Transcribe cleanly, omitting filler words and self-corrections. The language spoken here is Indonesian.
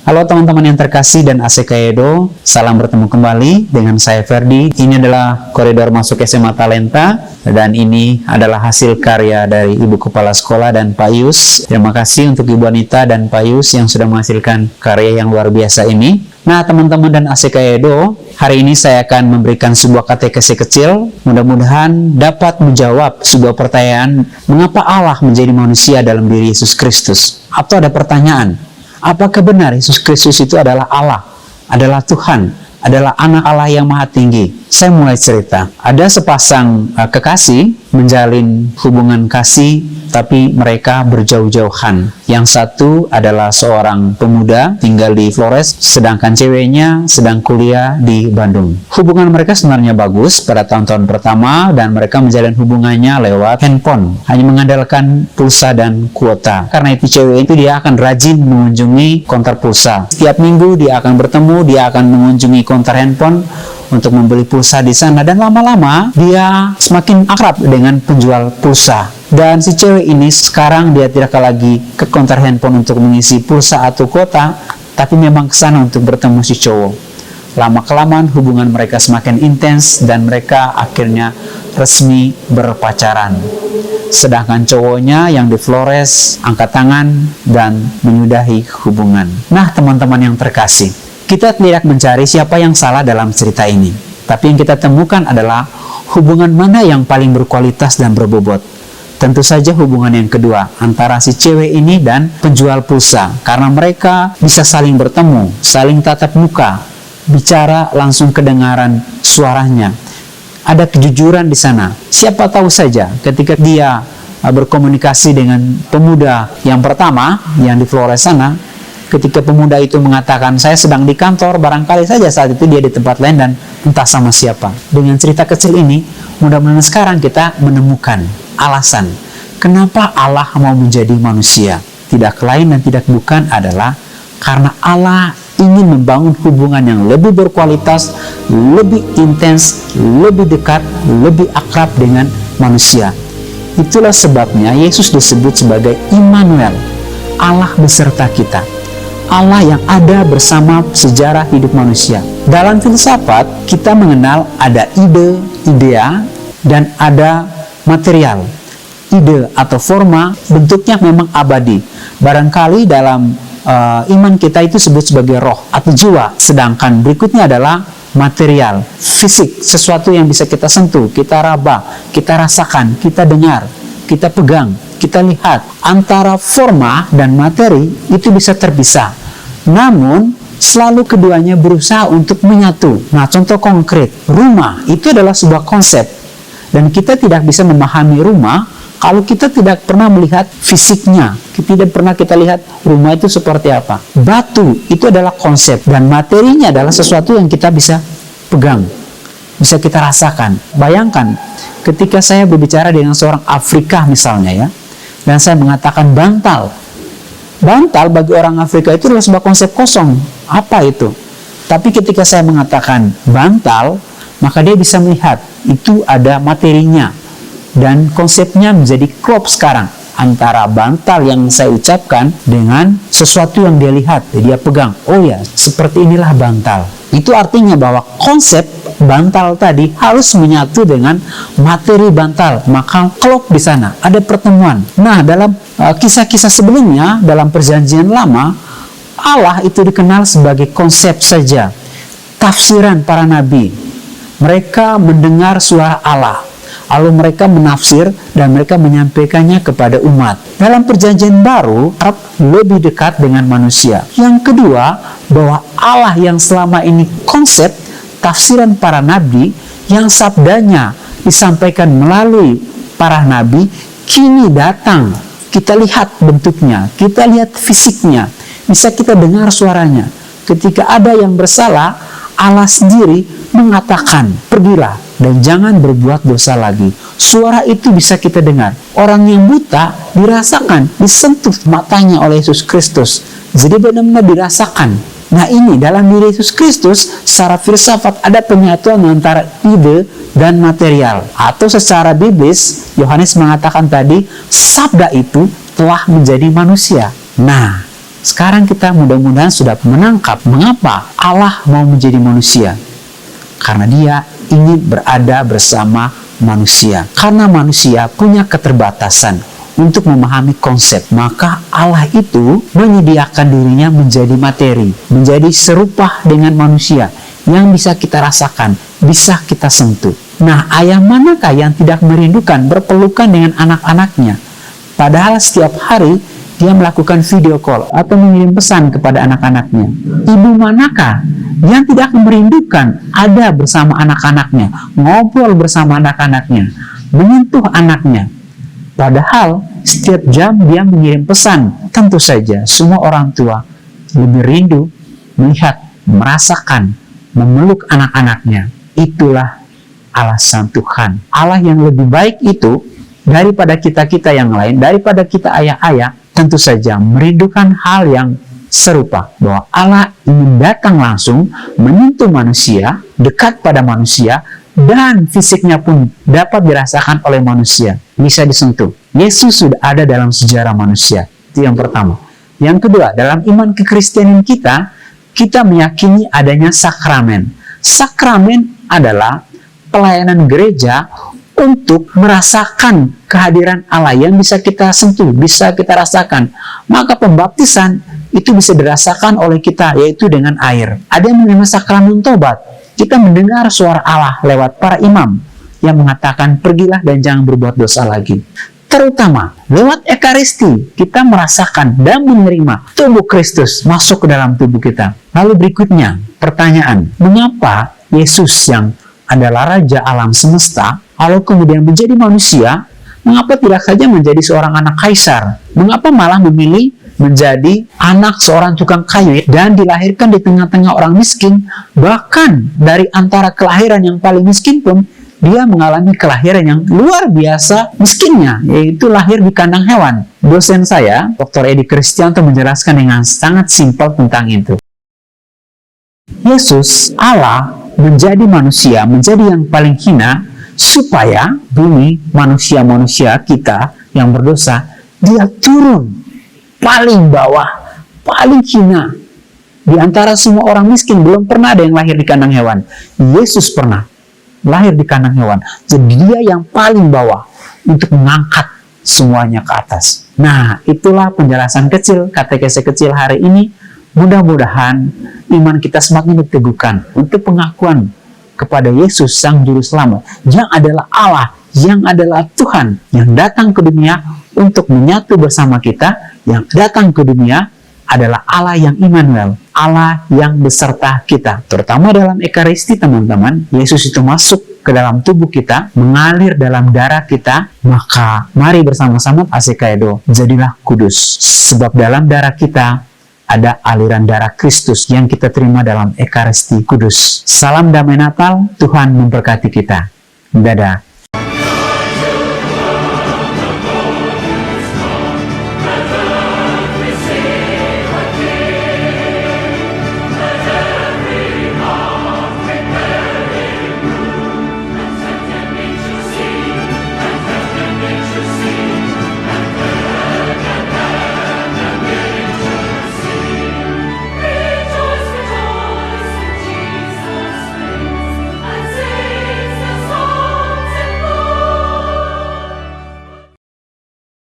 Halo teman-teman yang terkasih dan ASEKAEDO, salam bertemu kembali dengan saya Ferdi. Ini adalah koridor masuk SMA Talenta dan ini adalah hasil karya dari Ibu Kepala Sekolah dan Pak Yus. Terima kasih untuk Ibu Anita dan Pak Yus yang sudah menghasilkan karya yang luar biasa ini. Nah teman-teman dan ASEKAEDO, hari ini saya akan memberikan sebuah katekesi kecil. Mudah-mudahan dapat menjawab sebuah pertanyaan, mengapa Allah menjadi manusia dalam diri Yesus Kristus? Atau ada pertanyaan, apakah benar Yesus Kristus itu adalah Allah, adalah Tuhan, adalah anak Allah yang maha tinggi? Saya mulai cerita. Ada sepasang kekasih menjalin hubungan kasih, tapi mereka berjauh-jauhan. Yang satu adalah seorang pemuda tinggal di Flores, sedangkan ceweknya sedang kuliah di Bandung. Hubungan mereka sebenarnya bagus pada tahun-tahun pertama, dan mereka menjalin hubungannya lewat handphone, hanya mengandalkan pulsa dan kuota. Karena itu cewek itu dia akan rajin mengunjungi konter pulsa. Setiap minggu dia akan bertemu, dia akan mengunjungi konter handphone untuk membeli pulsa di sana, dan lama-lama dia semakin akrab dengan penjual pulsa. Dan si cewek ini sekarang dia tidak lagi ke konter handphone untuk mengisi pulsa atau kuota, tapi memang ke sana untuk bertemu si cowok. Lama-kelamaan hubungan mereka semakin intens dan mereka akhirnya resmi berpacaran. Sedangkan cowoknya yang di Flores angkat tangan dan menyudahi hubungan. Nah teman-teman yang terkasih, kita tidak mencari siapa yang salah dalam cerita ini, tapi yang kita temukan adalah hubungan mana yang paling berkualitas dan berbobot. Tentu saja hubungan yang kedua, antara si cewek ini dan penjual pulsa, karena mereka bisa saling bertemu, saling tatap muka, bicara langsung kedengaran suaranya. Ada kejujuran di sana. Siapa tahu saja ketika dia berkomunikasi dengan pemuda yang pertama yang di Flores sana, ketika pemuda itu mengatakan saya sedang di kantor, barangkali saja saat itu dia di tempat lain dan entah sama siapa. Dengan cerita kecil ini, mudah-mudahan sekarang kita menemukan alasan kenapa Allah mau menjadi manusia. Tidak lain dan tidak bukan adalah karena Allah ingin membangun hubungan yang lebih berkualitas, lebih intens, lebih dekat, lebih akrab dengan manusia. Itulah sebabnya Yesus disebut sebagai Immanuel, Allah beserta kita. Allah yang ada bersama sejarah hidup manusia. Dalam filsafat, kita mengenal ada ide, idea, dan ada material. Ide atau forma bentuknya memang abadi. Barangkali dalam iman kita itu disebut sebagai roh atau jiwa. Sedangkan berikutnya adalah material, fisik, sesuatu yang bisa kita sentuh, kita raba, kita rasakan, kita dengar, kita pegang, kita lihat. Antara forma dan materi itu bisa terpisah, namun selalu keduanya berusaha untuk menyatu. Nah, contoh konkret, rumah itu adalah sebuah konsep, dan kita tidak bisa memahami rumah kalau kita tidak pernah melihat fisiknya, tidak pernah kita lihat rumah itu seperti apa. Batu itu adalah konsep, dan materinya adalah sesuatu yang kita bisa pegang, bisa kita rasakan. Bayangkan ketika saya berbicara dengan seorang Afrika misalnya ya, dan saya mengatakan bantal. Bantal bagi orang Afrika itu adalah sebuah konsep kosong. Apa itu? Tapi ketika saya mengatakan bantal, maka dia bisa melihat itu ada materinya. Dan konsepnya menjadi klop sekarang antara bantal yang saya ucapkan dengan sesuatu yang dia lihat, dia pegang. Oh ya, seperti inilah bantal. Itu artinya bahwa konsep bantal tadi harus menyatu dengan materi bantal, maka klop di sana, ada pertemuan. Nah, dalam kisah-kisah sebelumnya, dalam perjanjian lama, Allah itu dikenal sebagai konsep saja. Tafsiran para nabi, mereka mendengar suara Allah, lalu mereka menafsir dan mereka menyampaikannya kepada umat. Dalam perjanjian baru, Arab lebih dekat dengan manusia. Yang kedua, bahwa Allah yang selama ini konsep, tafsiran para nabi, yang sabdanya disampaikan melalui para nabi, kini datang. Kita lihat bentuknya, kita lihat fisiknya, bisa kita dengar suaranya. Ketika ada yang bersalah, Allah sendiri mengatakan, pergilah dan jangan berbuat dosa lagi. Suara itu bisa kita dengar. Orang yang buta dirasakan, disentuh matanya oleh Yesus Kristus. Jadi benar-benar dirasakan. Nah ini dalam diri Yesus Kristus, secara filsafat ada penyatuan antara ide dan material. Atau secara biblis, Yohanes mengatakan tadi, sabda itu telah menjadi manusia. Nah, Sekarang kita mudah-mudahan sudah menangkap mengapa Allah mau menjadi manusia. Karena Dia ingin berada bersama manusia. Karena manusia punya keterbatasan untuk memahami konsep, maka Allah itu menyediakan dirinya menjadi materi, menjadi serupa dengan manusia yang bisa kita rasakan, bisa kita sentuh. Nah, ayah manakah yang tidak merindukan berpelukan dengan anak-anaknya? Padahal setiap hari dia melakukan video call atau mengirim pesan kepada anak-anaknya. Ibu manakah yang tidak merindukan ada bersama anak-anaknya, ngobrol bersama anak-anaknya, menyentuh anaknya? Padahal setiap jam dia mengirim pesan. Tentu saja semua orang tua lebih rindu melihat, merasakan, memeluk anak-anaknya. Itulah alasan Tuhan. Allah yang lebih baik itu daripada kita-kita yang lain, daripada kita ayah-ayah, tentu saja merindukan hal yang serupa. Bahwa Allah ingin datang langsung, menyentuh manusia, dekat pada manusia, dan fisiknya pun dapat dirasakan oleh manusia, bisa disentuh. Yesus sudah ada dalam sejarah manusia. Itu yang pertama. Yang kedua, dalam iman kekristenan kita meyakini adanya sakramen. Sakramen adalah pelayanan gereja untuk merasakan kehadiran Allah yang bisa kita sentuh, bisa kita rasakan. Maka pembaptisan itu bisa dirasakan oleh kita, yaitu dengan air. Ada yang menerima sakramen tobat. Kita mendengar suara Allah lewat para imam yang mengatakan, pergilah dan jangan berbuat dosa lagi. Terutama lewat Ekaristi, kita merasakan dan menerima tubuh Kristus masuk ke dalam tubuh kita. Lalu berikutnya, pertanyaan, mengapa Yesus yang adalah Raja alam semesta, lalu kemudian menjadi manusia, mengapa tidak saja menjadi seorang anak kaisar? Mengapa malah memilih menjadi anak seorang tukang kayu dan dilahirkan di tengah-tengah orang miskin? Bahkan dari antara kelahiran yang paling miskin pun, dia mengalami kelahiran yang luar biasa miskinnya, yaitu lahir di kandang hewan. Dosen saya, Dr. Edi Kristianto, menjelaskan dengan sangat simpel tentang itu. Yesus, Allah, menjadi manusia, menjadi yang paling hina, supaya bumi manusia-manusia kita yang berdosa, dia turun paling bawah, paling hina. Di antara semua orang miskin, belum pernah ada yang lahir di kandang hewan. Yesus pernah lahir di kandang hewan. Jadi dia yang paling bawah untuk mengangkat semuanya ke atas. Nah, itulah penjelasan kecil, katekese kecil hari ini. Mudah-mudahan iman kita semakin diteguhkan untuk pengakuan kepada Yesus Sang Juru Selamat, yang adalah Allah, yang adalah Tuhan, yang datang ke dunia untuk menyatu bersama kita, yang datang ke dunia adalah Allah yang Immanuel, Allah yang beserta kita. Terutama dalam Ekaristi, teman-teman, Yesus itu masuk ke dalam tubuh kita, mengalir dalam darah kita, maka mari bersama-sama asekaedo, jadilah kudus. Sebab dalam darah kita ada aliran darah Kristus yang kita terima dalam Ekaristi kudus. Salam damai Natal, Tuhan memberkati kita. Dadah.